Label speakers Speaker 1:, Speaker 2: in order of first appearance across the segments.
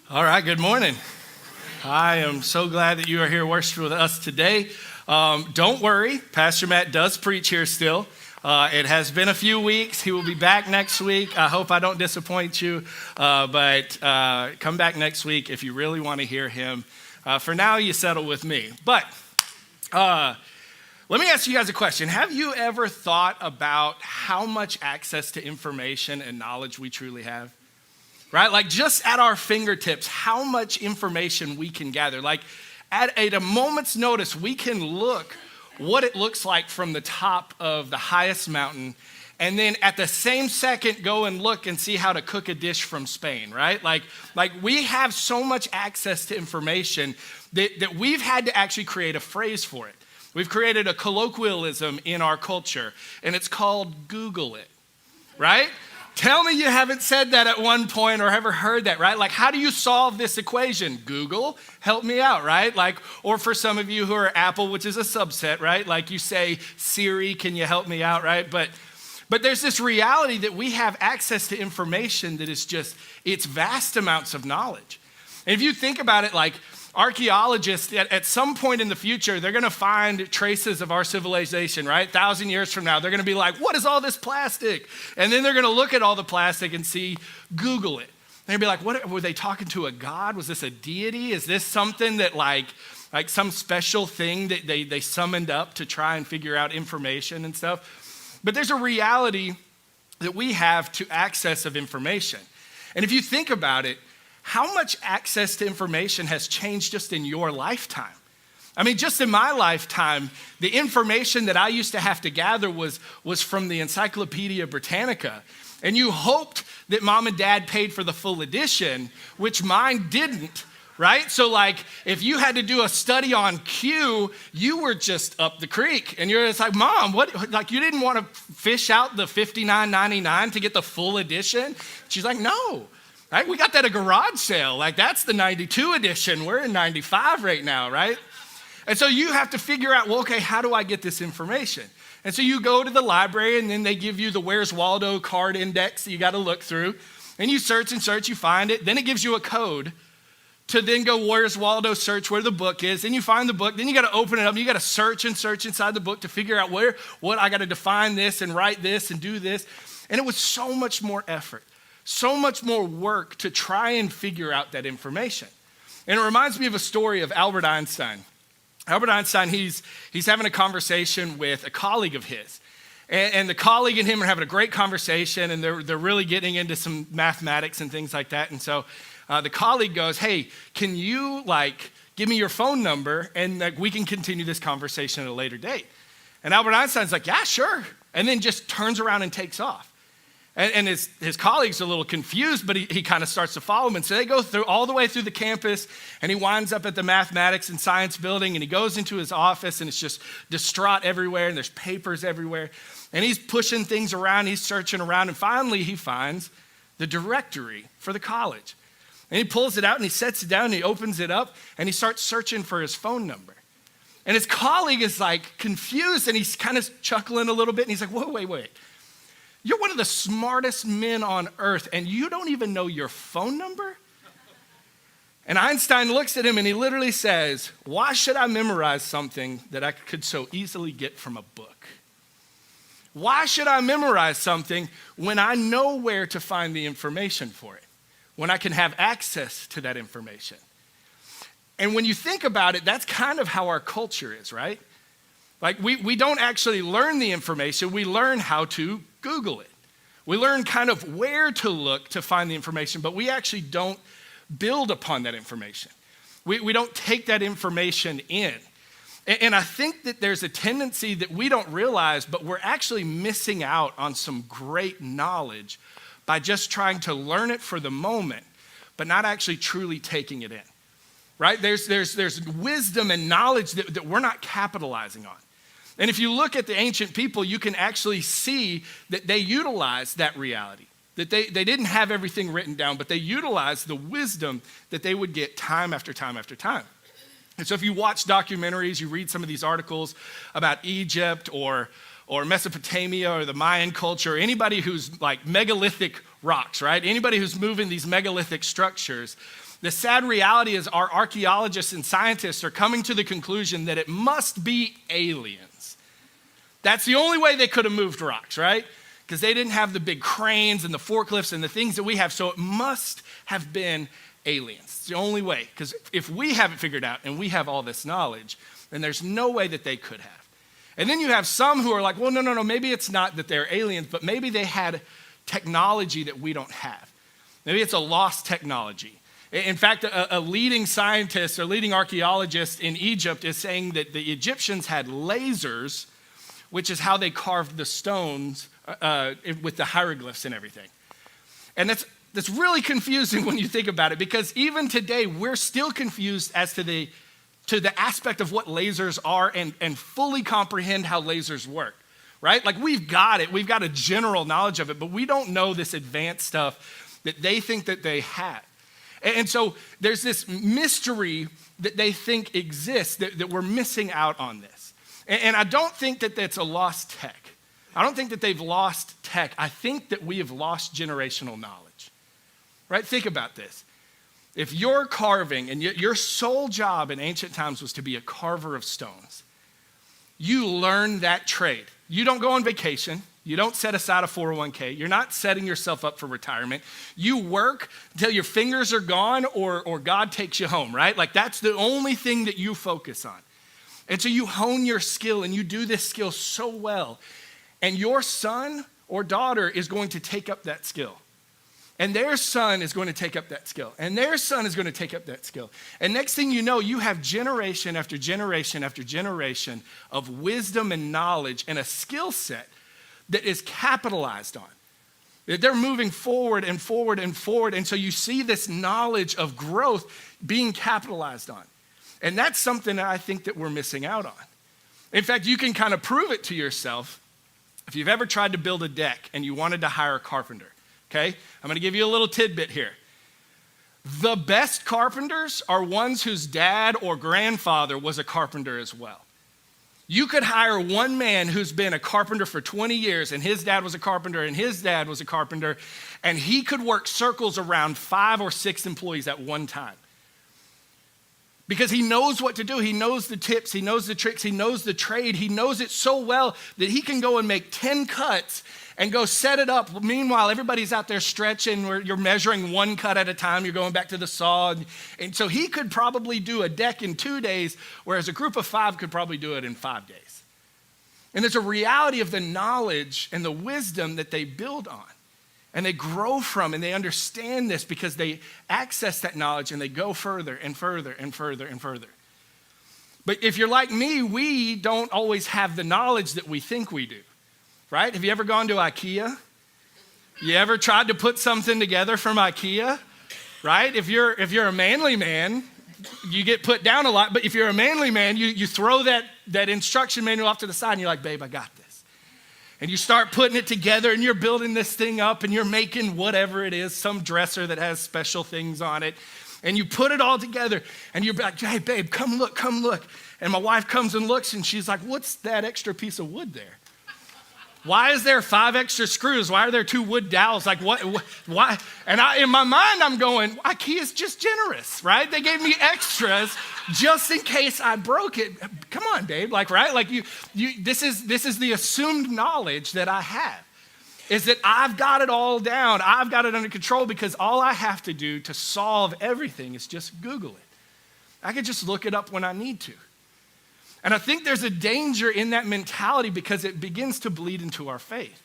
Speaker 1: All right, good morning. I am so glad that you are here worshiping with us today. Don't worry, Pastor Matt does preach here still. It has been a few weeks. He will be back next week. I hope I don't disappoint you, but come back next week if you really want to hear him. For now, you settle with me. But let me ask you guys a question. Have you ever thought about how much access to information and knowledge we truly have? Right? Like just at our fingertips, how much information we can gather. Like at a moment's notice, we can look what it looks like from the top of the highest mountain, and then at the same second, go and look and see how to cook a dish from Spain, right? Like we have so much access to information that we've had to actually create a phrase for it. We've created a colloquialism in our culture, and it's called Google it, right? Tell me you haven't said that at one point or ever heard that, right? Like, how do you solve this equation? Google, help me out, right? Like, or for some of you who are Apple, which is a subset, right? Like you say, Siri, can you help me out, right? But there's this reality that we have access to information that is just, it's vast amounts of knowledge. And if you think about it, like, archaeologists at some point in the future, they're going to find traces of our civilization, right? 1,000 years from now, they're going to be like, what is all this plastic? And then they're going to look at all the plastic and see, Google it. They're going to be like, what, were they talking to a god? Was this a deity? Is this something that like some special thing that they summoned up to try and figure out information and stuff? But there's a reality that we have to access of information. And if you think about it, how much access to information has changed just in your lifetime? I mean, just in my lifetime, the information that I used to have to gather was from the Encyclopedia Britannica. And you hoped that mom and dad paid for the full edition, which mine didn't, right? So like, if you had to do a study on Q, you were just up the creek. And you're just like, Mom, what? Like, you didn't want to fish out the $59.99 to get the full edition? She's like, no. Right? We got that at a garage sale. Like, that's the 92 edition. We're in 95 right now, right? And so you have to figure out, well, okay, how do I get this information? And so you go to the library, and then they give you the Where's Waldo card index that you got to look through. And you search and search, you find it. Then it gives you a code to then go Where's Waldo, search where the book is. Then you find the book. Then you got to open it up. And you got to search and search inside the book to figure out what I got to define this and write this and do this. And it was so much more effort. So much more work to try and figure out that information. And it reminds me of a story of Albert Einstein. Albert Einstein, he's having a conversation with a colleague of his. And the colleague and him are having a great conversation, and they're really getting into some mathematics and things like that. And so the colleague goes, hey, can you give me your phone number, and we can continue this conversation at a later date? And Albert Einstein's like, yeah, sure. And then just turns around and takes off. And his colleague's a little confused, but he kind of starts to follow him. And so they go all the way through the campus, and he winds up at the mathematics and science building, and he goes into his office, and it's just distraught everywhere, and there's papers everywhere. And he's pushing things around, he's searching around, and finally he finds the directory for the college. And he pulls it out, and he sets it down, and he opens it up, and he starts searching for his phone number. And his colleague is like confused, and he's kind of chuckling a little bit, and he's like, whoa, wait. You're one of the smartest men on earth, and you don't even know your phone number? And Einstein looks at him, and he literally says, why should I memorize something that I could so easily get from a book? Why should I memorize something when I know where to find the information for it, when I can have access to that information? And when you think about it, that's kind of how our culture is, right? Like, we don't actually learn the information, we learn how to Google it. We learn kind of where to look to find the information, but we actually don't build upon that information. We don't take that information in. And I think that there's a tendency that we don't realize, but we're actually missing out on some great knowledge by just trying to learn it for the moment, but not actually truly taking it in, right? There's wisdom and knowledge that we're not capitalizing on. And if you look at the ancient people, you can actually see that they utilized that reality, that they didn't have everything written down, but they utilized the wisdom that they would get time after time after time. And so if you watch documentaries, you read some of these articles about Egypt or Mesopotamia or the Mayan culture, or anybody who's like megalithic rocks, right? Anybody who's moving these megalithic structures, the sad reality is our archaeologists and scientists are coming to the conclusion that it must be aliens. That's the only way they could have moved rocks, right? Because they didn't have the big cranes and the forklifts and the things that we have, so it must have been aliens. It's the only way, because if we have it figured out and we have all this knowledge, then there's no way that they could have. And then you have some who are like, well, no, maybe it's not that they're aliens, but maybe they had technology that we don't have. Maybe it's a lost technology. In fact, a leading scientist or leading archaeologist in Egypt is saying that the Egyptians had lasers, which is how they carved the stones with the hieroglyphs and everything. And that's really confusing when you think about it, because even today, we're still confused as to the aspect of what lasers are and fully comprehend how lasers work, right? Like we've got it. We've got a general knowledge of it, but we don't know this advanced stuff that they think that they have. And so there's this mystery that they think exists that we're missing out on this. And I don't think that that's a lost tech. I don't think that they've lost tech. I think that we have lost generational knowledge, right? Think about this. If you're carving and your sole job in ancient times was to be a carver of stones, you learn that trade. You don't go on vacation. You don't set aside a 401k. You're not setting yourself up for retirement. You work until your fingers are gone or God takes you home, right? Like that's the only thing that you focus on. And so you hone your skill and you do this skill so well. And your son or daughter is going to take up that skill. And their son is going to take up that skill. And their son is going to take up that skill. And next thing you know, you have generation after generation after generation of wisdom and knowledge and a skill set that is capitalized on. They're moving forward and forward and forward. And so you see this knowledge of growth being capitalized on. And that's something that I think that we're missing out on. In fact, you can kind of prove it to yourself if you've ever tried to build a deck and you wanted to hire a carpenter. Okay, I'm going to give you a little tidbit here. The best carpenters are ones whose dad or grandfather was a carpenter as well. You could hire one man who's been a carpenter for 20 years and his dad was a carpenter and his dad was a carpenter, and he could work circles around 5 or 6 employees at one time. Because he knows what to do. He knows the tips. He knows the tricks. He knows the trade. He knows it so well that he can go and make 10 cuts and go set it up. Meanwhile, everybody's out there stretching where you're measuring 1 cut at a time. You're going back to the saw. And so he could probably do a deck in 2 days, whereas a group of 5 could probably do it in 5 days. And there's a reality of the knowledge and the wisdom that they build on. And they grow from, and they understand this because they access that knowledge and they go further and further and further and further. But if you're like me, we don't always have the knowledge that we think we do, right? Have you ever gone to IKEA? You ever tried to put something together from IKEA, right? If you're a manly man, you get put down a lot. But if you're a manly man, you throw that instruction manual off to the side and you're like, babe, I got this. And you start putting it together and you're building this thing up and you're making whatever it is, some dresser that has special things on it. And you put it all together and you're like, hey, babe, come look. And my wife comes and looks and she's like, what's that extra piece of wood there? Why is there 5 extra screws? Why are there 2 wood dowels? Like what? Why? And in my mind, I'm going, IKEA's just generous, right? They gave me extras just in case I broke it. Come on, babe, like, right? Like this is the assumed knowledge that I have, is that I've got it all down. I've got it under control because all I have to do to solve everything is just Google it. I can just look it up when I need to. And I think there's a danger in that mentality because it begins to bleed into our faith.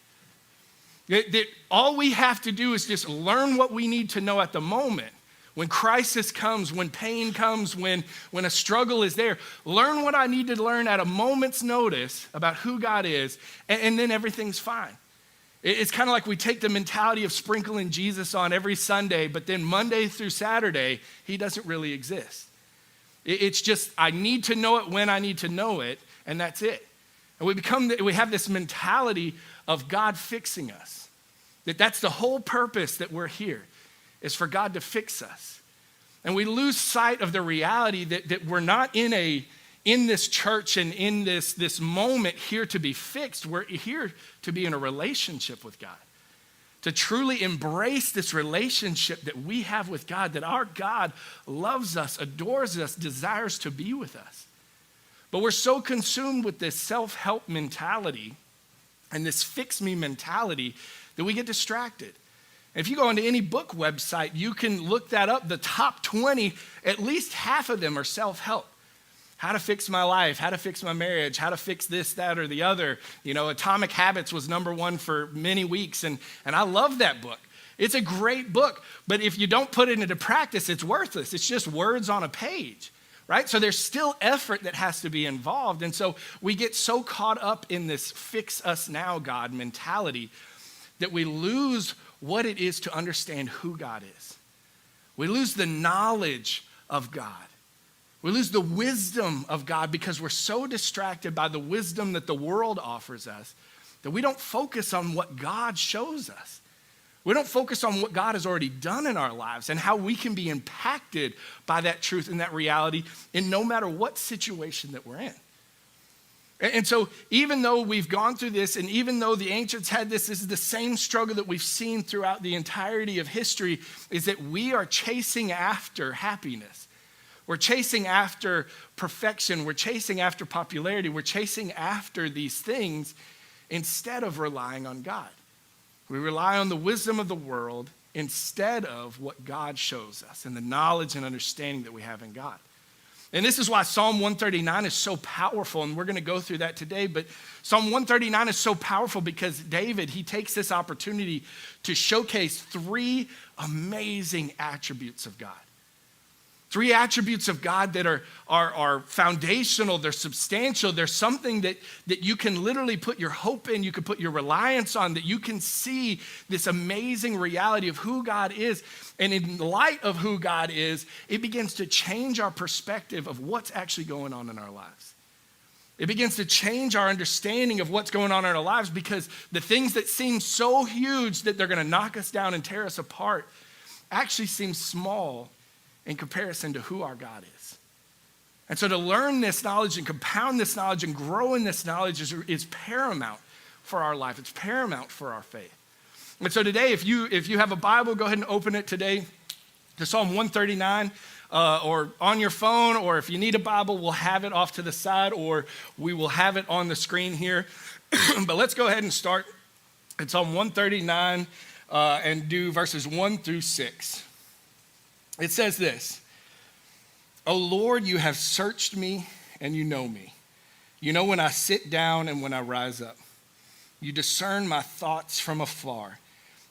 Speaker 1: That all we have to do is just learn what we need to know at the moment. When crisis comes, when pain comes, when a struggle is there, learn what I need to learn at a moment's notice about who God is, and then everything's fine. It's kind of like we take the mentality of sprinkling Jesus on every Sunday, but then Monday through Saturday, he doesn't really exist. It's just, I need to know it when I need to know it, and that's it. And we have this mentality of God fixing us. That's the whole purpose that we're here, is for God to fix us. And we lose sight of the reality that we're not in this church and in this moment here to be fixed. We're here to be in a relationship with God, to truly embrace this relationship that we have with God, that our God loves us, adores us, desires to be with us. But we're so consumed with this self-help mentality and this fix me mentality that we get distracted. If you go into any book website, you can look that up. The top 20, at least half of them are self-help. How to fix my life, how to fix my marriage, how to fix this, that, or the other. You know, Atomic Habits was number one for many weeks, and I love that book. It's a great book, but if you don't put it into practice, it's worthless. It's just words on a page, right? So there's still effort that has to be involved, and so we get so caught up in this fix us now, God mentality that we lose what it is to understand who God is. We lose the knowledge of God. We lose the wisdom of God because we're so distracted by the wisdom that the world offers us that we don't focus on what God shows us. We don't focus on what God has already done in our lives and how we can be impacted by that truth and that reality in no matter what situation that we're in. And so even though we've gone through this, and even though the ancients had this is the same struggle that we've seen throughout the entirety of history, is that we are chasing after happiness. We're chasing after perfection. We're chasing after popularity. We're chasing after these things instead of relying on God. We rely on the wisdom of the world instead of what God shows us and the knowledge and understanding that we have in God. And this is why Psalm 139 is so powerful, and we're going to go through that today. But Psalm 139 is so powerful because David, he takes this opportunity to showcase three amazing attributes of God. Three attributes of God that are foundational, they're substantial, they're something that you can literally put your hope in, you can put your reliance on, that you can see this amazing reality of who God is. And in light of who God is, it begins to change our perspective of what's actually going on in our lives. It begins to change our understanding of what's going on in our lives because the things that seem so huge that they're going to knock us down and tear us apart actually seem small in comparison to who our God is. And so to learn this knowledge and compound this knowledge and grow in this knowledge is paramount for our life. It's paramount for our faith. And so today, if you have a Bible, go ahead and open it today to Psalm 139 or on your phone, or if you need a Bible, we'll have it off to the side or we will have it on the screen here. But let's go ahead and start at Psalm 139 and do verses 1 through 6. It says this: "O Lord, you have searched me and you know me. You know when I sit down and when I rise up. You discern my thoughts from afar.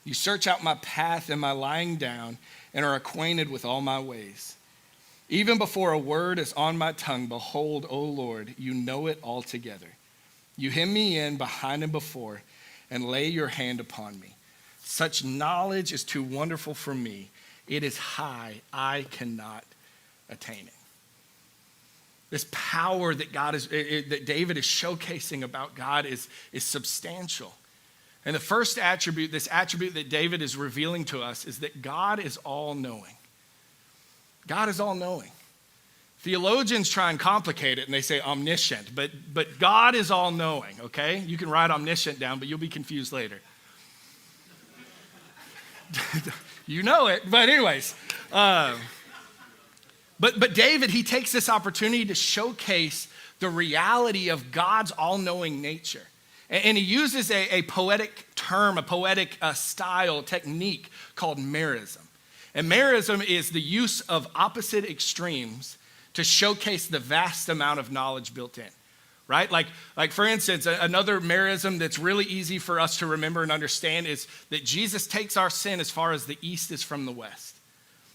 Speaker 1: You search out my path and my lying down and are acquainted with all my ways. Even before a word is on my tongue, behold, O Lord, you know it altogether. You hem me in behind and before and lay your hand upon me. Such knowledge is too wonderful for me. It is high, I cannot attain it." This power that that David is showcasing about God is substantial. And the first attribute, this attribute that David is revealing to us, is that God is all-knowing. God is all-knowing. Theologians try and complicate it and they say omniscient, but God is all-knowing, okay? You can write omniscient down, but you'll be confused later. You know it, but anyways. But David, he takes this opportunity to showcase the reality of God's all-knowing nature. And he uses a poetic term, a poetic style, technique called merism. And merism is the use of opposite extremes to showcase the vast amount of knowledge built in. Right? Like for instance, another merism that's really easy for us to remember and understand is that Jesus takes our sin as far as the east is from the west.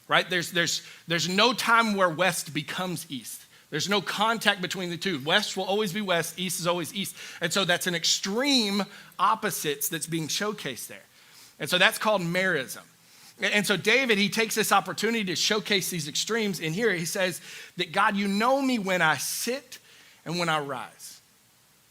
Speaker 1: Right? There's no time where west becomes east. There's no contact between the two. West will always be west, east is always east. And so that's an extreme opposites that's being showcased there. And so that's called merism. And so David, he takes this opportunity to showcase these extremes. And here he says that God, you know me when I sit and when I rise,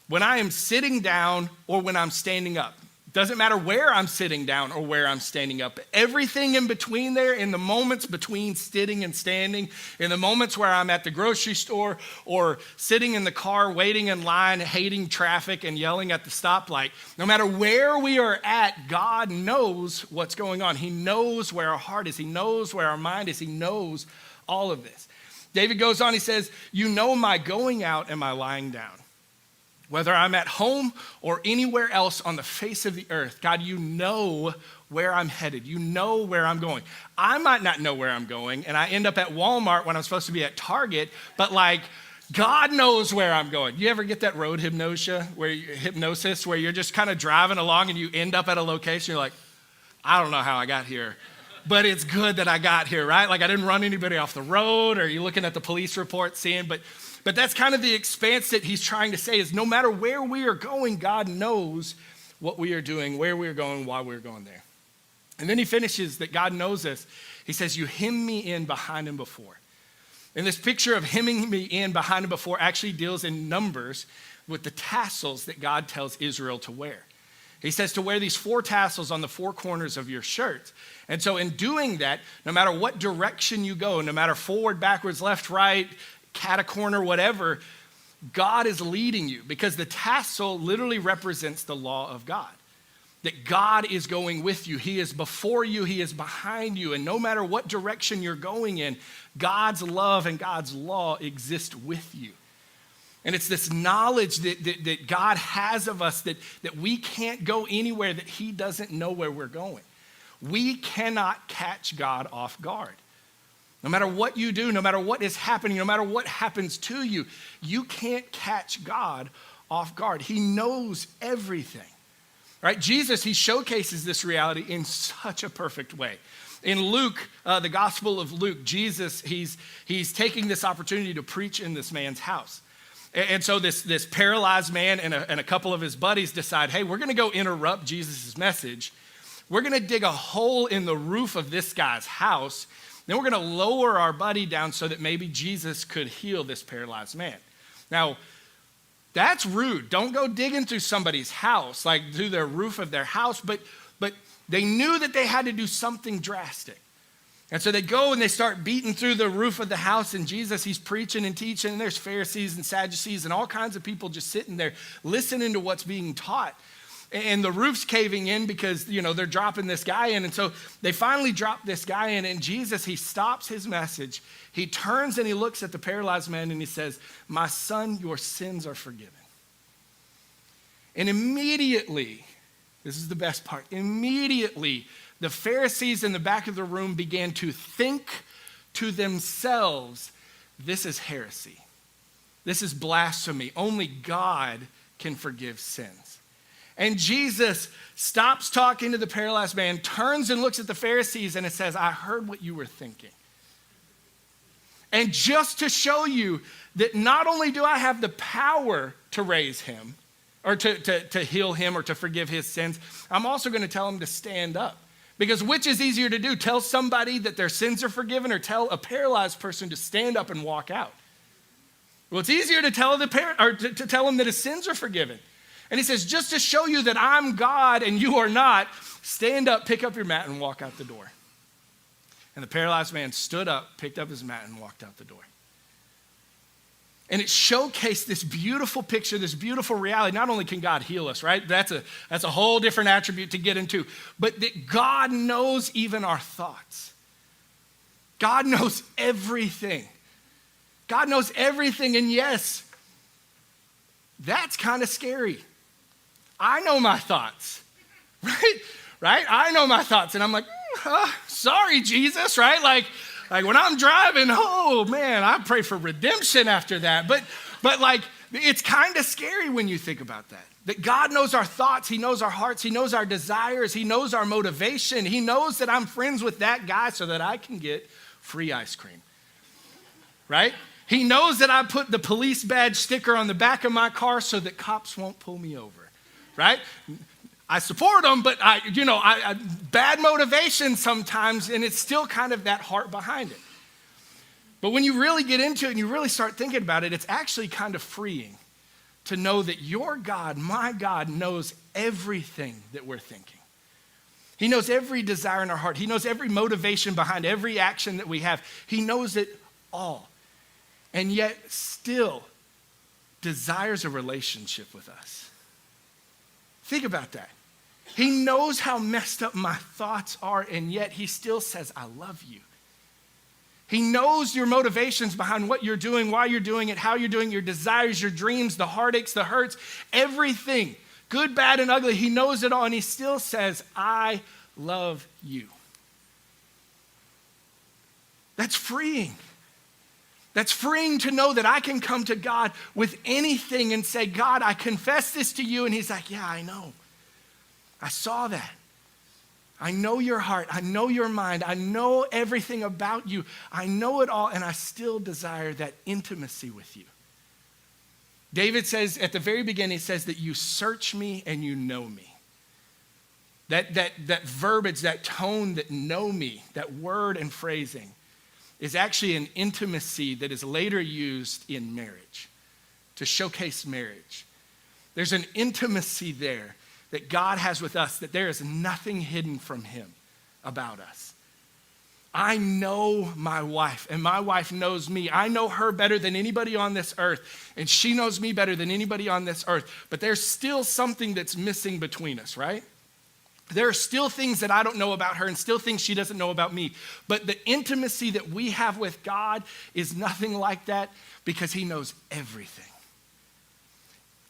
Speaker 1: when I am sitting down or when I'm standing up. Doesn't matter where I'm sitting down or where I'm standing up. Everything in between there, in the moments between sitting and standing, in the moments where I'm at the grocery store or sitting in the car, waiting in line, hating traffic and yelling at the stoplight, no matter where we are at, God knows what's going on. He knows where our heart is. He knows where our mind is. He knows all of this. David goes on, he says, you know my going out and my lying down. Whether I'm at home or anywhere else on the face of the earth, God, you know where I'm headed. You know where I'm going. I might not know where I'm going, and I end up at Walmart when I'm supposed to be at Target, but like, God knows where I'm going. You ever get that road hypnosis where you're just kind of driving along and you end up at a location, you're like, I don't know how I got here, but it's good that I got here, right? Like I didn't run anybody off the road, or you're looking at the police report seeing, but that's kind of the expanse that he's trying to say is no matter where we are going, God knows what we are doing, where we are going, why we're going there. And then he finishes that God knows us. He says, you hem me in behind and before. And this picture of hemming me in behind and before actually deals in Numbers with the tassels that God tells Israel to wear. He says to wear these 4 tassels on the 4 corners of your shirt. And so in doing that, no matter what direction you go, no matter forward, backwards, left, right, cat a corner, whatever, God is leading you because the tassel literally represents the law of God. That God is going with you. He is before you. He is behind you. And no matter what direction you're going in, God's love and God's law exist with you. And it's this knowledge that God has of us that we can't go anywhere that he doesn't know where we're going. We cannot catch God off guard. No matter what you do, no matter what is happening, no matter what happens to you, you can't catch God off guard. He knows everything, right? Jesus, he showcases this reality in such a perfect way. In Luke, the Gospel of Luke, Jesus, he's taking this opportunity to preach in this man's house. And so this paralyzed man and a couple of his buddies decide, hey, we're going to go interrupt Jesus' message. We're going to dig a hole in the roof of this guy's house. Then we're going to lower our buddy down so that maybe Jesus could heal this paralyzed man. Now, that's rude. Don't go digging through somebody's house, like through their roof of their house. But they knew that they had to do something drastic. And so they go and they start beating through the roof of the house, and Jesus, he's preaching and teaching, and there's Pharisees and Sadducees and all kinds of people just sitting there listening to what's being taught. And the roof's caving in because, they're dropping this guy in. And so they finally drop this guy in, and Jesus, he stops his message. He turns and he looks at the paralyzed man and he says, my son, your sins are forgiven. And immediately, this is the best part, immediately the Pharisees in the back of the room began to think to themselves, this is heresy. This is blasphemy. Only God can forgive sins. And Jesus stops talking to the paralyzed man, turns and looks at the Pharisees, and it says, I heard what you were thinking. And just to show you that not only do I have the power to raise him, or to heal him, or to forgive his sins, I'm also going to tell him to stand up. Because which is easier to do? Tell somebody that their sins are forgiven, or tell a paralyzed person to stand up and walk out? Well, it's easier to tell to tell him that his sins are forgiven. And he says, just to show you that I'm God and you are not, stand up, pick up your mat, and walk out the door. And the paralyzed man stood up, picked up his mat, and walked out the door. And it showcased this beautiful picture, this beautiful reality. Not only can God heal us, right? That's a whole different attribute to get into. But that God knows even our thoughts. God knows everything. God knows everything. And yes, that's kind of scary. I know my thoughts, right? I know my thoughts, and I'm like, sorry, Jesus, right? Like when I'm driving, oh man, I pray for redemption after that. But like, it's kind of scary when you think about that. That God knows our thoughts, he knows our hearts, he knows our desires, he knows our motivation. He knows that I'm friends with that guy so that I can get free ice cream, right? He knows that I put the police badge sticker on the back of my car so that cops won't pull me over, right? I support them, but I bad motivation sometimes, and it's still kind of that heart behind it. But when you really get into it and you really start thinking about it, it's actually kind of freeing to know that your God, my God, knows everything that we're thinking. He knows every desire in our heart. He knows every motivation behind every action that we have. He knows it all. And yet still desires a relationship with us. Think about that. He knows how messed up my thoughts are, and yet he still says, I love you. He knows your motivations behind what you're doing, why you're doing it, how you're doing it, your desires, your dreams, the heartaches, the hurts, everything, good, bad, and ugly. He knows it all, and he still says, I love you. That's freeing. That's freeing to know that I can come to God with anything and say, God, I confess this to you. And he's like, yeah, I know. I saw that. I know your heart. I know your mind. I know everything about you. I know it all, and I still desire that intimacy with you. David says at the very beginning, he says that you search me and you know me. That verbiage, that tone, that know me, that word and phrasing is actually an intimacy that is later used in marriage to showcase marriage. There's an intimacy there that God has with us, that there is nothing hidden from him about us. I know my wife, and my wife knows me. I know her better than anybody on this earth, and she knows me better than anybody on this earth. But there's still something that's missing between us, right? There are still things that I don't know about her and still things she doesn't know about me. But the intimacy that we have with God is nothing like that because he knows everything.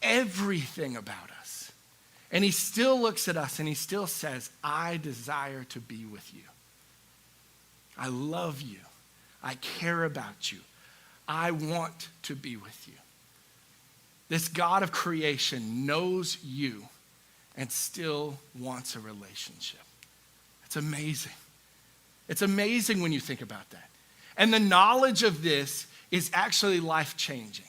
Speaker 1: Everything about us. And he still looks at us and he still says, I desire to be with you. I love you. I care about you. I want to be with you. This God of creation knows you and still wants a relationship. It's amazing. It's amazing when you think about that. And the knowledge of this is actually life-changing.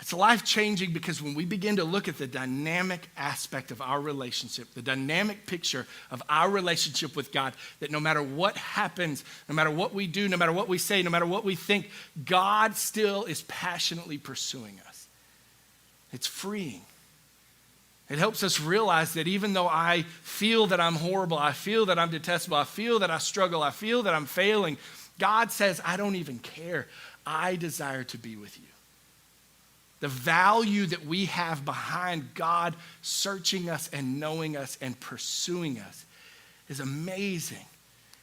Speaker 1: It's life-changing because when we begin to look at the dynamic aspect of our relationship, the dynamic picture of our relationship with God, that no matter what happens, no matter what we do, no matter what we say, no matter what we think, God still is passionately pursuing us. It's freeing. It helps us realize that even though I feel that I'm horrible, I feel that I'm detestable, I feel that I struggle, I feel that I'm failing, God says, I don't even care. I desire to be with you. The value that we have behind God searching us and knowing us and pursuing us is amazing.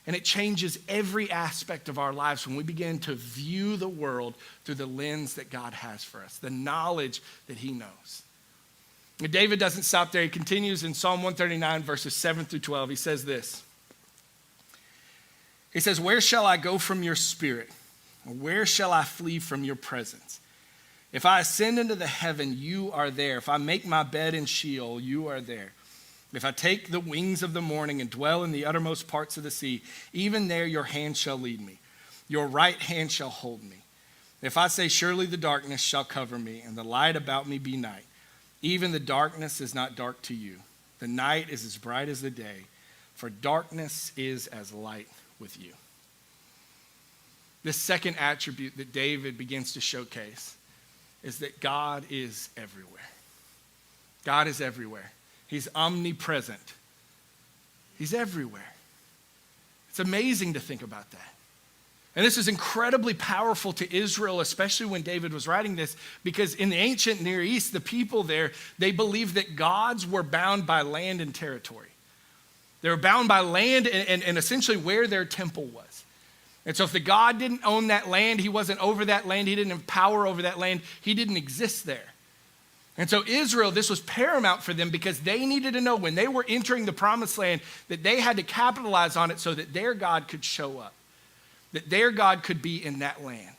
Speaker 1: And it changes every aspect of our lives when we begin to view the world through the lens that God has for us, the knowledge that he knows. And David doesn't stop there. He continues in Psalm 139, verses 7 through 12. He says this. He says, where shall I go from your spirit? Or where shall I flee from your presence? If I ascend into the heaven, you are there. If I make my bed in Sheol, you are there. If I take the wings of the morning and dwell in the uttermost parts of the sea, even there your hand shall lead me. Your right hand shall hold me. If I say, surely the darkness shall cover me, and the light about me be night, even the darkness is not dark to you. The night is as bright as the day, for darkness is as light with you. This second attribute that David begins to showcase is that God is everywhere. God is everywhere. He's omnipresent. He's everywhere. It's amazing to think about that. And this is incredibly powerful to Israel, especially when David was writing this, because in the ancient Near East, the people there, they believed that gods were bound by land and territory. They were bound by land and essentially where their temple was. And so if the God didn't own that land, he wasn't over that land, he didn't have power over that land, he didn't exist there. And so Israel, this was paramount for them because they needed to know when they were entering the promised land that they had to capitalize on it so that their God could show up, that their God could be in that land.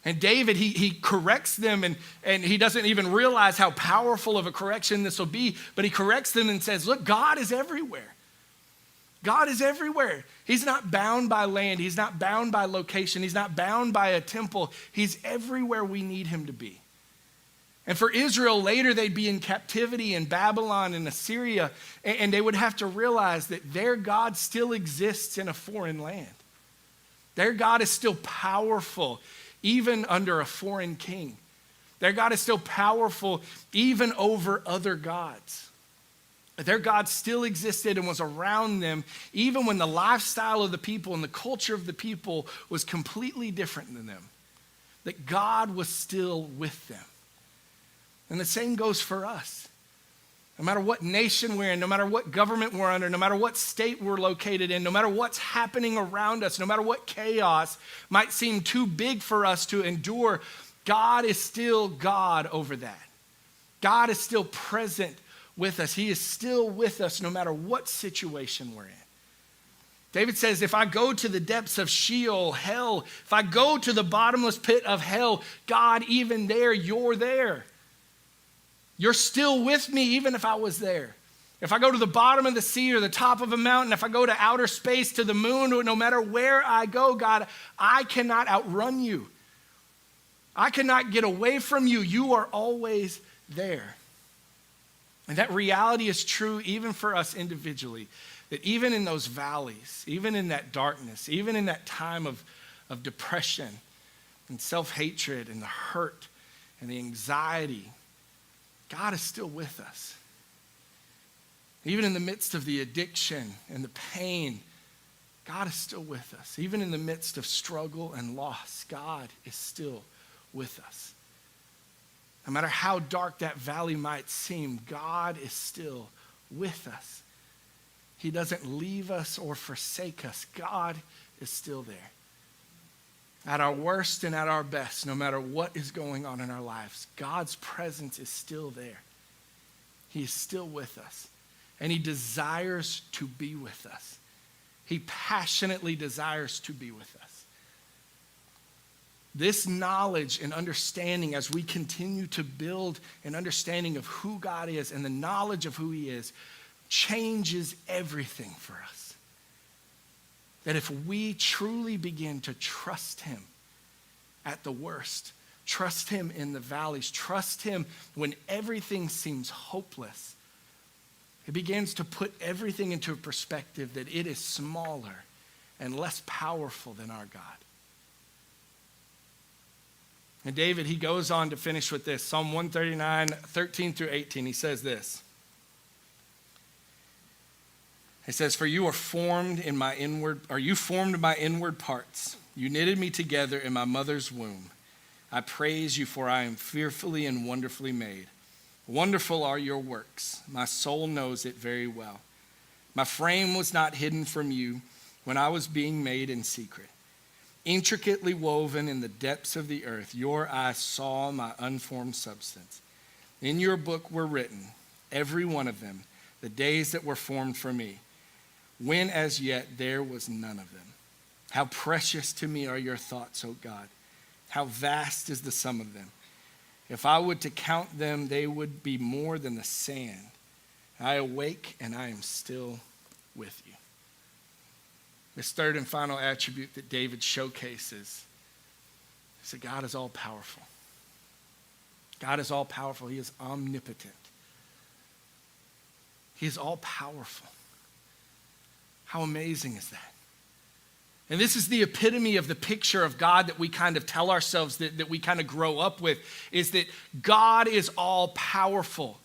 Speaker 1: And David, he corrects them and he doesn't even realize how powerful of a correction this will be, but he corrects them and says, look, God is everywhere. God is everywhere. He's not bound by land. He's not bound by location. He's not bound by a temple. He's everywhere we need him to be. And for Israel, later they'd be in captivity in Babylon and Assyria, and they would have to realize that their God still exists in a foreign land. Their God is still powerful, even under a foreign king. Their God is still powerful even over other gods. Their God still existed and was around them even when the lifestyle of the people and the culture of the people was completely different than them. That God was still with them. And the same goes for us. No matter what nation we're in, no matter what government we're under, no matter what state we're located in, no matter what's happening around us, no matter what chaos might seem too big for us to endure, God is still God over that. God is still present with us. He is still with us no matter what situation we're in. David says, if I go to the depths of Sheol, hell, if I go to the bottomless pit of hell, God, even there, you're there. You're still with me even if I was there. If I go to the bottom of the sea or the top of a mountain, if I go to outer space, to the moon, no matter where I go, God, I cannot outrun you. I cannot get away from you. You are always there. And that reality is true even for us individually, that even in those valleys, even in that darkness, even in that time of depression and self-hatred and the hurt and the anxiety, God is still with us. Even in the midst of the addiction and the pain, God is still with us. Even in the midst of struggle and loss, God is still with us. No matter how dark that valley might seem, God is still with us. He doesn't leave us or forsake us. God is still there. At our worst and at our best, no matter what is going on in our lives, God's presence is still there. He is still with us. And he desires to be with us. He passionately desires to be with us. This knowledge and understanding, as we continue to build an understanding of who God is and the knowledge of who he is, changes everything for us. That if we truly begin to trust him at the worst, trust him in the valleys, trust him when everything seems hopeless, it begins to put everything into a perspective that it is smaller and less powerful than our God. And David, he goes on to finish with this. Psalm 139, 13 through 18, he says this. He says, for you formed my inward parts. You knitted me together in my mother's womb. I praise you, for I am fearfully and wonderfully made. Wonderful are your works. My soul knows it very well. My frame was not hidden from you when I was being made in secret. Intricately woven in the depths of the earth, your eyes saw my unformed substance. In your book were written, every one of them, the days that were formed for me, when as yet there was none of them. How precious to me are your thoughts, O God. How vast is the sum of them. If I would to count them, they would be more than the sand. I awake and I am still with you. This third and final attribute that David showcases is that God is all powerful. God is all powerful. He is omnipotent. He is all powerful. How amazing is that? And this is the epitome of the picture of God that we kind of tell ourselves, that we kind of grow up with, is that God is all powerful.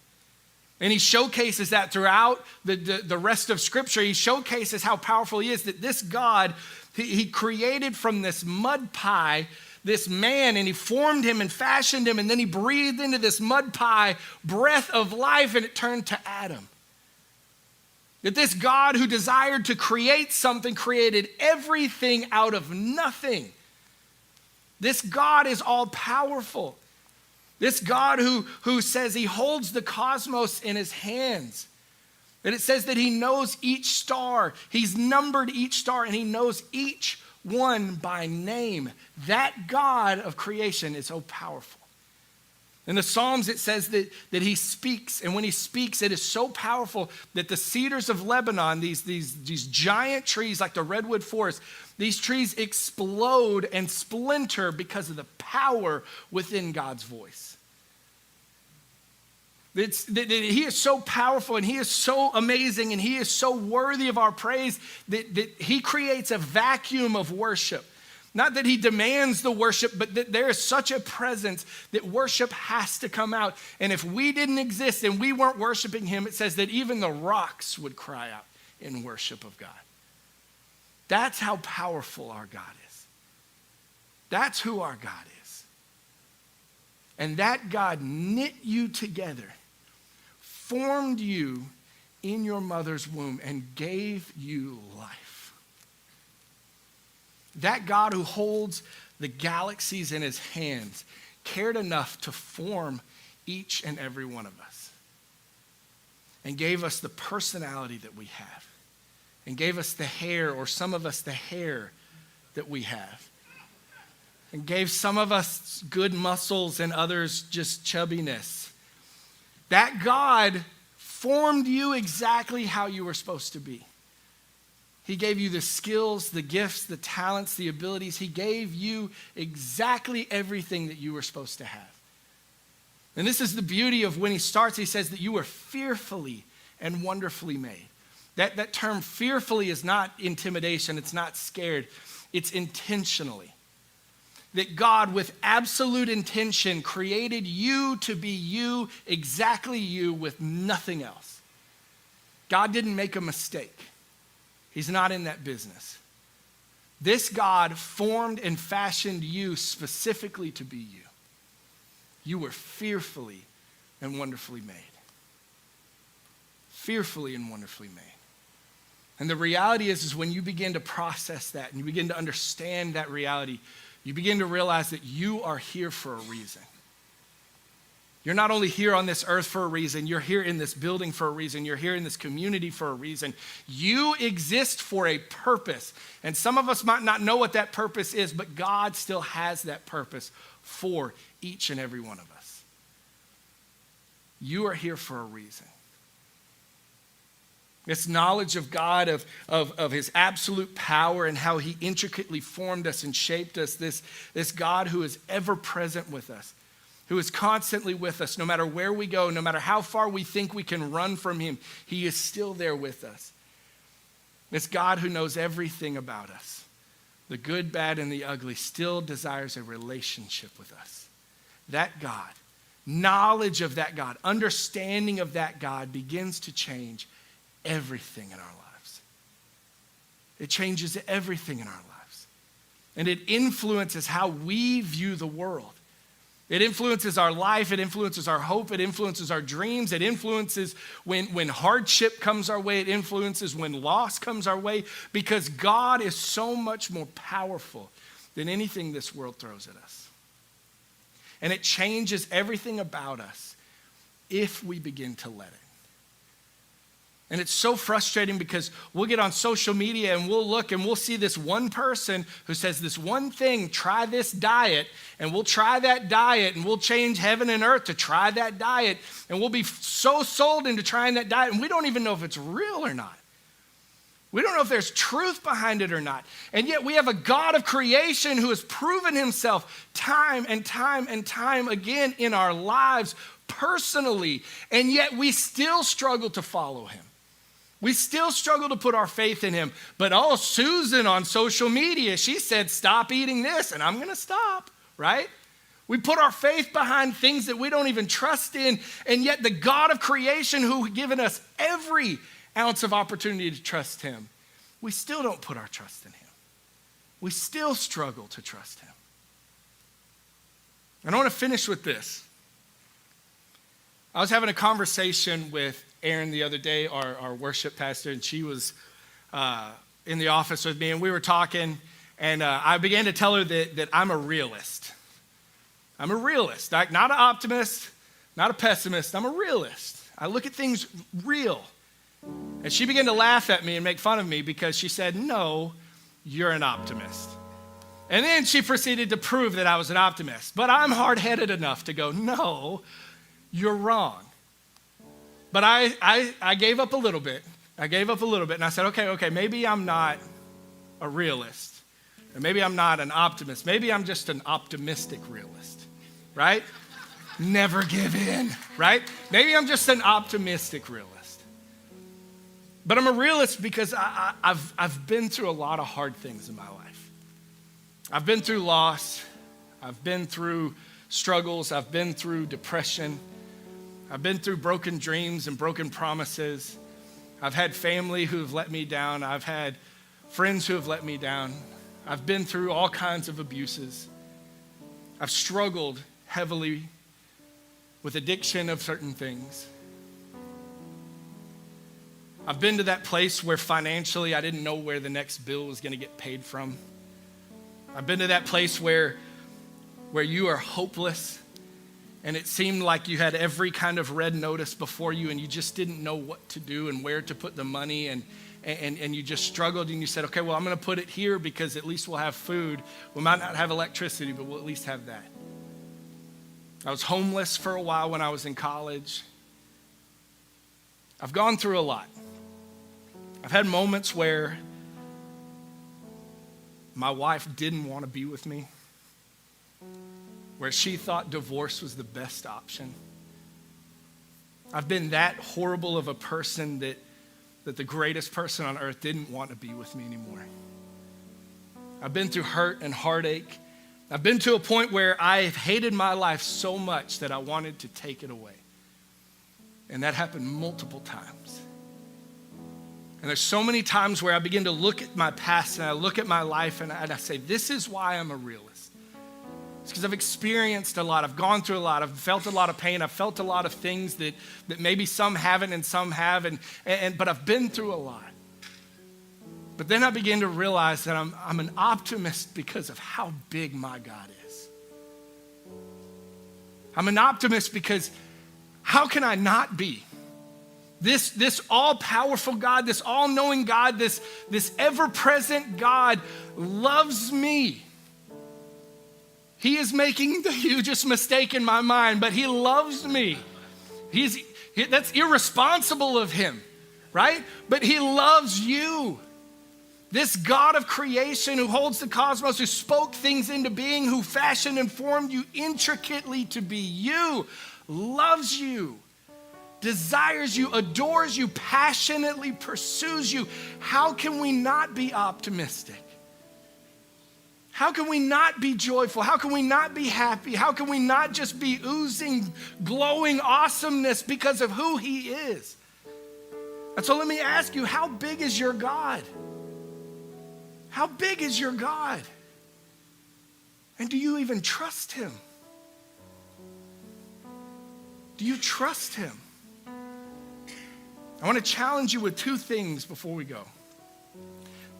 Speaker 1: And he showcases that throughout the rest of Scripture. He showcases how powerful he is, that this God, he created from this mud pie this man, and he formed him and fashioned him, and then he breathed into this mud pie breath of life, and it turned to Adam. That this God who desired to create something created everything out of nothing. This God is all powerful. This God who says he holds the cosmos in his hands. That it says that he knows each star. He's numbered each star and he knows each one by name. That God of creation is so powerful. In the Psalms, it says that he speaks, and when he speaks, it is so powerful that the cedars of Lebanon, these giant trees like the redwood forest, these trees explode and splinter because of the power within God's voice. He is so powerful, and he is so amazing, and he is so worthy of our praise that he creates a vacuum of worship. Not that he demands the worship, but that there is such a presence that worship has to come out. And if we didn't exist and we weren't worshiping him, it says that even the rocks would cry out in worship of God. That's how powerful our God is. That's who our God is. And that God knit you together, formed you in your mother's womb, and gave you life. That God who holds the galaxies in his hands cared enough to form each and every one of us and gave us the personality that we have and gave us the hair, or some of us the hair that we have, and gave some of us good muscles and others just chubbiness. That God formed you exactly how you were supposed to be. He gave you the skills, the gifts, the talents, the abilities. He gave you exactly everything that you were supposed to have. And this is the beauty of when he starts, he says that you were fearfully and wonderfully made. That term fearfully is not intimidation, it's not scared, it's intentionally. That God, with absolute intention, created you to be you, exactly you, with nothing else. God didn't make a mistake. He's not in that business. This God formed and fashioned you specifically to be you. You were fearfully and wonderfully made. Fearfully and wonderfully made. And the reality is when you begin to process that and you begin to understand that reality, you begin to realize that you are here for a reason. You're not only here on this earth for a reason, you're here in this building for a reason, you're here in this community for a reason. You exist for a purpose. And some of us might not know what that purpose is, but God still has that purpose for each and every one of us. You are here for a reason. This knowledge of God, of his absolute power and how he intricately formed us and shaped us, this God who is ever present with us, who is constantly with us, no matter where we go, no matter how far we think we can run from him, he is still there with us. This God who knows everything about us, the good, bad, and the ugly, still desires a relationship with us. That God, knowledge of that God, understanding of that God begins to change everything in our lives. It changes everything in our lives. And it influences how we view the world. It influences our life, it influences our hope, it influences our dreams, it influences when hardship comes our way, it influences when loss comes our way, because God is so much more powerful than anything this world throws at us. And it changes everything about us if we begin to let it. And it's so frustrating because we'll get on social media and we'll look and we'll see this one person who says this one thing, try this diet, and we'll try that diet and we'll change heaven and earth to try that diet, and we'll be so sold into trying that diet and we don't even know if it's real or not. We don't know if there's truth behind it or not. And yet we have a God of creation who has proven himself time and time and time again in our lives personally, and yet we still struggle to follow him. We still struggle to put our faith in him. But Susan on social media, she said, stop eating this, and I'm going to stop, right? We put our faith behind things that we don't even trust in, and yet the God of creation who has given us every ounce of opportunity to trust him, we still don't put our trust in him. We still struggle to trust him. And I want to finish with this. I was having a conversation with Erin the other day, our worship pastor, and she was in the office with me, and we were talking, and I began to tell her that I'm a realist. I'm a realist, not an optimist, not a pessimist. I'm a realist. I look at things real. And she began to laugh at me and make fun of me because she said, no, you're an optimist. And then she proceeded to prove that I was an optimist. But I'm hard-headed enough to go, no, you're wrong. But I gave up a little bit. I gave up a little bit, and I said, okay, maybe I'm not a realist. Or maybe I'm not an optimist. Maybe I'm just an optimistic realist, right? Never give in, right? Maybe I'm just an optimistic realist. But I'm a realist because I've been through a lot of hard things in my life. I've been through loss. I've been through struggles. I've been through depression. I've been through broken dreams and broken promises. I've had family who have let me down. I've had friends who have let me down. I've been through all kinds of abuses. I've struggled heavily with addiction of certain things. I've been to that place where financially I didn't know where the next bill was going to get paid from. I've been to that place where you are hopeless and it seemed like you had every kind of red notice before you and you just didn't know what to do and where to put the money and you just struggled and you said, okay, well, I'm going to put it here because at least we'll have food. We might not have electricity, but we'll at least have that. I was homeless for a while when I was in college. I've gone through a lot. I've had moments where my wife didn't want to be with me, where she thought divorce was the best option. I've been that horrible of a person that the greatest person on earth didn't want to be with me anymore. I've been through hurt and heartache. I've been to a point where I've hated my life so much that I wanted to take it away. And that happened multiple times. And there's so many times where I begin to look at my past and I look at my life and I say, this is why I'm a realist. It's because I've experienced a lot. I've gone through a lot. I've felt a lot of pain. I've felt a lot of things that maybe some haven't and some have. But I've been through a lot. But then I began to realize that I'm an optimist because of how big my God is. I'm an optimist because how can I not be? This all-powerful God, this all-knowing God, this ever-present God loves me. He is making the hugest mistake in my mind, but he loves me. That's irresponsible of him, right? But he loves you. This God of creation who holds the cosmos, who spoke things into being, who fashioned and formed you intricately to be you, loves you, desires you, adores you, passionately pursues you. How can we not be optimistic? How can we not be joyful? How can we not be happy? How can we not just be oozing, glowing awesomeness because of who he is? And so let me ask you, how big is your God? How big is your God? And do you even trust him? Do you trust him? I want to challenge you with two things before we go.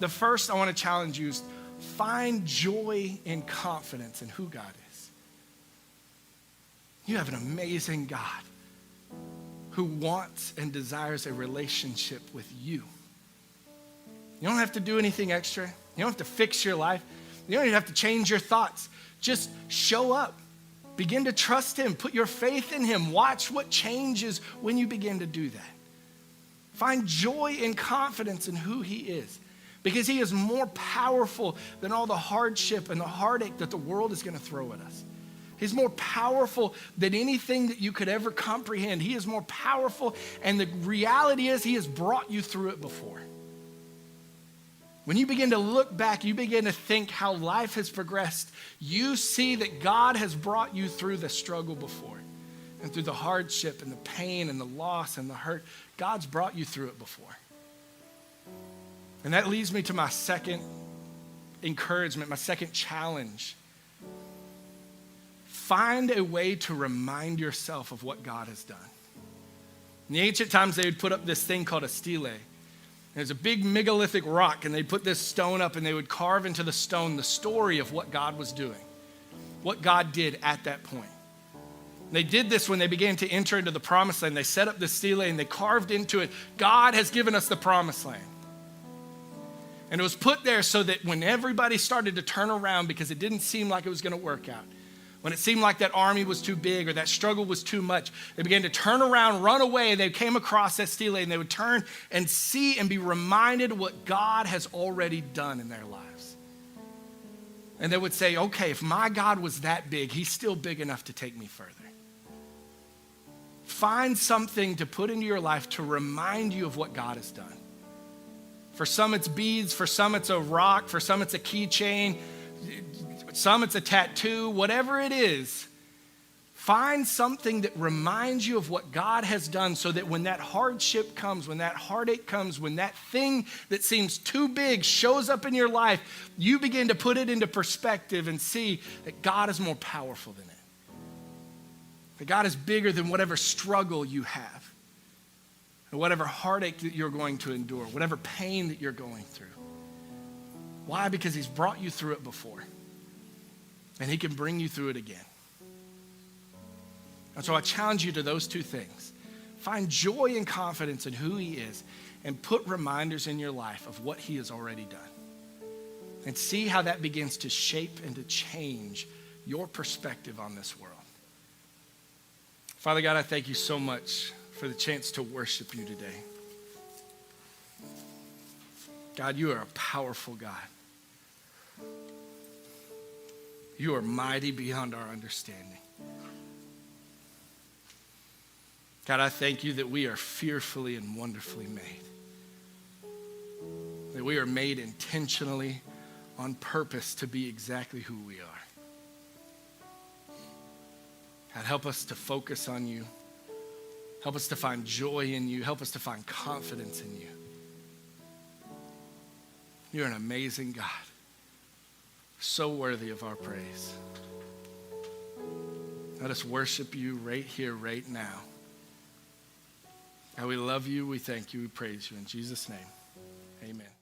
Speaker 1: The first I want to challenge you is find joy and confidence in who God is. You have an amazing God who wants and desires a relationship with you. You don't have to do anything extra. You don't have to fix your life. You don't even have to change your thoughts. Just show up. Begin to trust him. Put your faith in him. Watch what changes when you begin to do that. Find joy and confidence in who he is, because he is more powerful than all the hardship and the heartache that the world is going to throw at us. He's more powerful than anything that you could ever comprehend. He is more powerful, and the reality is he has brought you through it before. When you begin to look back, you begin to think how life has progressed, you see that God has brought you through the struggle before, and through the hardship and the pain and the loss and the hurt. God's brought you through it before. And that leads me to my second encouragement, my second challenge. Find a way to remind yourself of what God has done. In the ancient times, they would put up this thing called a stele. There's a big megalithic rock, and they'd put this stone up, and they would carve into the stone the story of what God was doing, what God did at that point. They did this when they began to enter into the promised land. They set up the stele, and they carved into it, God has given us the promised land. And it was put there so that when everybody started to turn around because it didn't seem like it was going to work out, when it seemed like that army was too big or that struggle was too much, they began to turn around, run away, and they came across that stele, and they would turn and see and be reminded of what God has already done in their lives. And they would say, okay, if my God was that big, he's still big enough to take me further. Find something to put into your life to remind you of what God has done. For some, it's beads. For some, it's a rock. For some, it's a keychain. Some it's a tattoo, whatever it is. Find something that reminds you of what God has done so that when that hardship comes, when that heartache comes, when that thing that seems too big shows up in your life, you begin to put it into perspective and see that God is more powerful than it. That God is bigger than whatever struggle you have, or whatever heartache that you're going to endure, whatever pain that you're going through. Why? Because he's brought you through it before, and he can bring you through it again. And so I challenge you to those two things. Find joy and confidence in who he is, and put reminders in your life of what he has already done. And see how that begins to shape and to change your perspective on this world. Father God, I thank you so much for the chance to worship you today. God, you are a powerful God. You are mighty beyond our understanding. God, I thank you that we are fearfully and wonderfully made. That we are made intentionally on purpose to be exactly who we are. God, help us to focus on you. Help us to find joy in you. Help us to find confidence in you. You're an amazing God. So worthy of our praise. Let us worship you right here, right now. God, we love you, we thank you, we praise you. In Jesus' name, amen.